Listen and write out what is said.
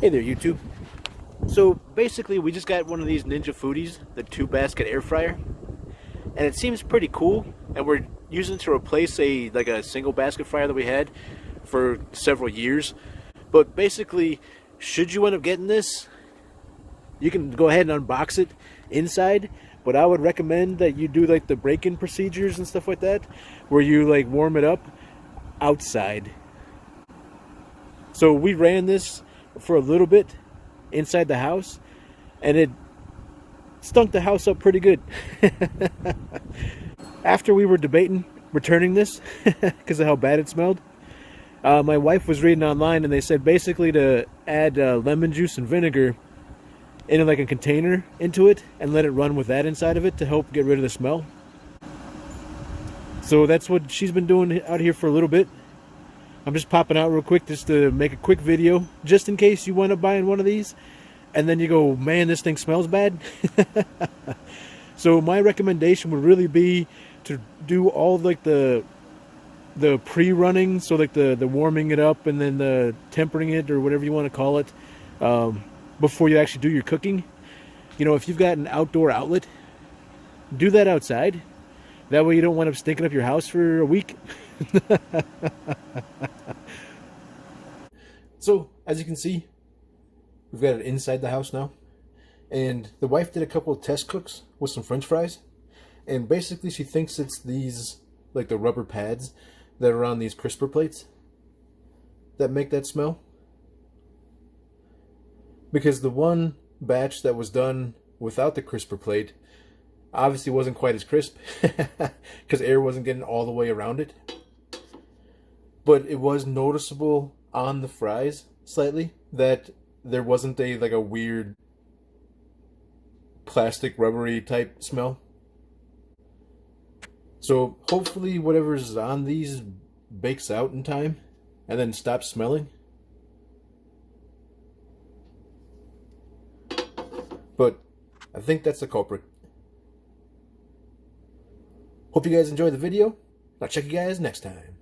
Hey there, YouTube. So basically, we just got one of these Ninja Foodies, the 2-basket air fryer, and it seems pretty cool. And we're using it to replace a single basket fryer that we had for several years. But basically, should you end up getting this, you can go ahead and unbox it inside. But I would recommend that you do like the break-in procedures and stuff like that, where you like warm it up outside. So we ran this for a little bit inside the house, and it stunk the house up pretty good. After we were debating returning this because of how bad it smelled, my wife was reading online, and they said basically to add lemon juice and vinegar in like a container into it and let it run with that inside of it to help get rid of the smell. So that's what she's been doing out here for a little bit. I'm just popping out real quick just to make a quick video, just in case you wind up buying one of these and then you go, man, this thing smells bad. So my recommendation would really be to do all like the pre-running, so like the warming it up and then the tempering it or whatever you want to call it, before you actually do your cooking. You know, if you've got an outdoor outlet, do that outside. That way you don't wind up stinking up your house for a week. So, as you can see, we've got it inside the house now. And the wife did a couple of test cooks with some French fries. And basically she thinks it's these, like the rubber pads that are on these crisper plates that make that smell. Because the one batch that was done without the crisper plate obviously wasn't quite as crisp because air wasn't getting all the way around it. But it was noticeable on the fries slightly that there wasn't a weird plastic rubbery type smell. So hopefully whatever's on these bakes out in time and then stops smelling. But I think that's the culprit. Hope you guys enjoyed the video. I'll check you guys next time.